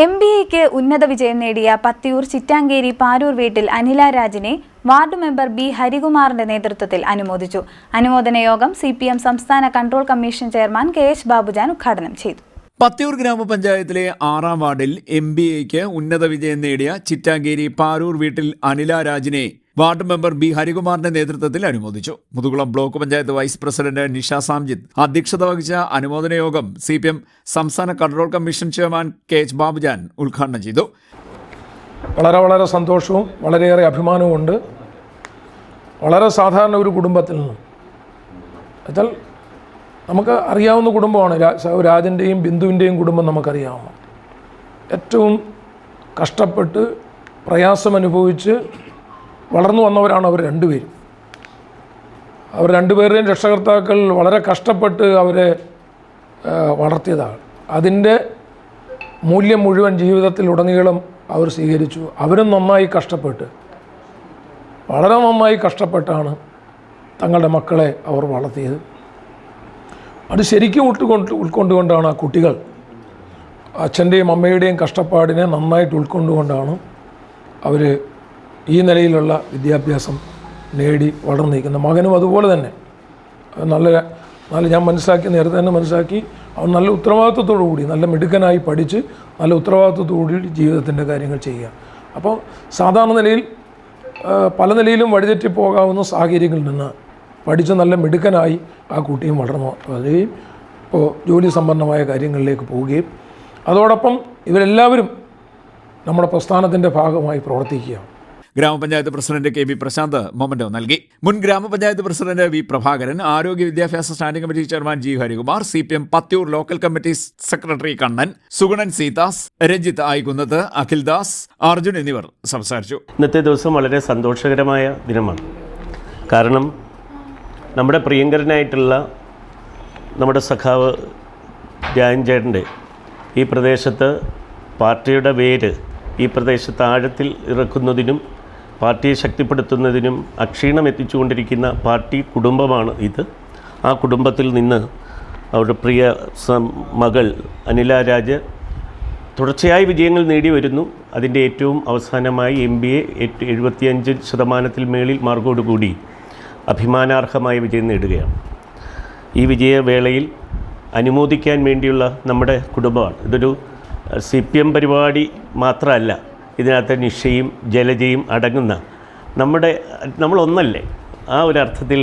MBAക്ക് ഉന്നത വിജയം നേടിയ പത്തിയൂർ ചിറ്റാങ്കേരി പാരൂർ വീട്ടിൽ അനില രാജിനെ വാർഡ് മെമ്പർ ബി ഹരികുമാറിന്റെ നേതൃത്വത്തിൽ അനുമോദിച്ചു. അനുമോദന യോഗം CPM സംസ്ഥാന control commission chairman KH Babujan ഉദ്ഘാടനം ചെയ്തു. പത്തിയൂർ ഗ്രാമപഞ്ചായത്തിലെ 6ാം വാർഡിൽ MBAക്ക് ഉന്നത വിജയം നേടിയ ചിറ്റാങ്കേരി പാരൂർ വീട്ടിൽ അനില രാജിനെ വാർഡ് മെമ്പർ ബി ഹരികുമാറിന്റെ നേതൃത്വത്തിൽ അനുമോദിച്ചു. Muthukulam block panchayat vice president Nisha Samjith അധ്യക്ഷത വഹിച്ച അനുമോദന യോഗം CPM സംസ്ഥാന control commission chairman KH Babujan ഉദ്ഘാടനം ചെയ്തു. വളരെ സന്തോഷവും വളരെയേറെ അഭിമാനവും ഉണ്ട്. വളരെ സാധാരണ ഒരു കുടുംബത്തിൽ നിന്നും എന്നാൽ നമുക്ക് അറിയാവുന്ന കുടുംബമാണ് രാജൻ്റെയും ബിന്ദുവിൻ്റെയും കുടുംബം. നമുക്കറിയാവുന്ന ഏറ്റവും കഷ്ടപ്പെട്ട് പ്രയാസമനുഭവിച്ച് വളർന്നു വന്നവരാണ് അവർ രണ്ടുപേരും. അവർ രണ്ടുപേരുടെയും രക്ഷകർത്താക്കൾ വളരെ കഷ്ടപ്പെട്ട് അവരെ വളർത്തിയതാണ്. അതിൻ്റെ മൂല്യം മുഴുവൻ ജീവിതത്തിലുടനീളം അവർ സ്വീകരിച്ചു. അവരും നന്നായി കഷ്ടപ്പെട്ട്, വളരെ നന്നായി കഷ്ടപ്പെട്ടാണ് തങ്ങളുടെ മക്കളെ അവർ വളർത്തിയത്. അത് ശരിക്കും ഉൾക്കൊണ്ടുകൊണ്ടാണ് ആ കുട്ടികൾ അച്ഛൻ്റെയും അമ്മയുടെയും കഷ്ടപ്പാടിനെ നന്നായിട്ട് ഉൾക്കൊണ്ടുകൊണ്ടാണ് അവർ ഈ നിലയിലുള്ള വിദ്യാഭ്യാസം നേടി വളർന്നിരിക്കുന്നത്. മകനും അതുപോലെ തന്നെ നല്ല ഞാൻ നേരത്തെ തന്നെ മനസ്സിലാക്കി അവൻ നല്ല ഉത്തരവാദിത്വത്തോടു കൂടി നല്ല മിടുക്കനായി പഠിച്ച് നല്ല ഉത്തരവാദിത്വത്തോടു കൂടി ജീവിതത്തിൻ്റെ കാര്യങ്ങൾ ചെയ്യുക. അപ്പോൾ സാധാരണ നിലയിൽ പല നിലയിലും വഴിതെറ്റി പോകാവുന്ന സാഹചര്യങ്ങളിൽ നിന്ന് പഠിച്ച് നല്ല മിടുക്കനായി ആ കുട്ടിയും വളർന്നു വരികയും ഇപ്പോൾ ജോലി സംബന്ധമായ കാര്യങ്ങളിലേക്ക് പോവുകയും അതോടൊപ്പം ഇവരെല്ലാവരും നമ്മുടെ പ്രസ്ഥാനത്തിൻ്റെ ഭാഗമായി പ്രവർത്തിക്കുകയാണ്. ഗ്രാമപഞ്ചായത്ത് പ്രസിഡന്റ് KB പ്രശാന്ത് മൊമന്റോ നൽകി. മുൻ ഗ്രാമപഞ്ചായത്ത് പ്രസിഡന്റ് V പ്രഭാകരൻ, ആരോഗ്യ വിദ്യാഭ്യാസ standing committee chairman G Harikumar, CPM Pathiyoor local committee secretary Kannan, Sugunan Seethas, Ranjith ആയിക്കുന്നത്ത്, അഖിൽദാസ്, അർജുൻ എന്നിവർ സംസാരിച്ചു. ഇന്നത്തെ ദിവസം വളരെ സന്തോഷകരമായ ദിനമാണ്. കാരണം നമ്മുടെ പ്രിയങ്കരനായിട്ടുള്ള നമ്മുടെ സഖാവ് രാജൻചേട്ടൻ്റെ ഈ പ്രദേശത്ത് പാർട്ടിയുടെ വേര് ഈ പ്രദേശത്ത് ആഴത്തിൽ ഇറക്കുന്നതിനും പാർട്ടിയെ ശക്തിപ്പെടുത്തുന്നതിനും അക്ഷീണം എത്തിച്ചുകൊണ്ടിരിക്കുന്ന പാർട്ടി കുടുംബമാണ് ഇത്. ആ കുടുംബത്തിൽ നിന്ന് അവരുടെ പ്രിയ മകൾ അനില രാജ് തുടർച്ചയായി വിജയങ്ങൾ നേടി വരുന്നു. അതിൻ്റെ ഏറ്റവും അവസാനമായി MBA 75% മേളിൽ മാർക്കോടുകൂടി അഭിമാനാർഹമായ വിജയം നേടുകയാണ്. ഈ വിജയവേളയിൽ അനുമോദിക്കാൻ വേണ്ടിയുള്ള നമ്മുടെ കുടുംബമാണ്. ഇതൊരു CPM പരിപാടി മാത്രമല്ല, ഇതിനകത്ത് നിഷയും ജലജയും അടങ്ങുന്ന നമ്മളൊന്നല്ലേ. ആ ഒരു അർത്ഥത്തിൽ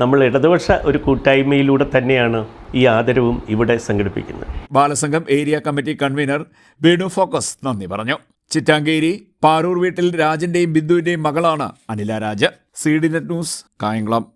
നമ്മൾ ഇടതുപക്ഷ ഒരു കൂട്ടായ്മയിലൂടെ തന്നെയാണ് ഈ ആദരവും ഇവിടെ സംഘടിപ്പിക്കുന്നത്. Balasangham area committee convener Venu focus നന്ദി പറഞ്ഞു. ചിറ്റാങ്കേരി പാരൂർ വീട്ടിൽ രാജന്റെയും ബിന്ദുവിന്റെയും മകളാണ് അനില രാജ്. CDNet news, Kayamkulam.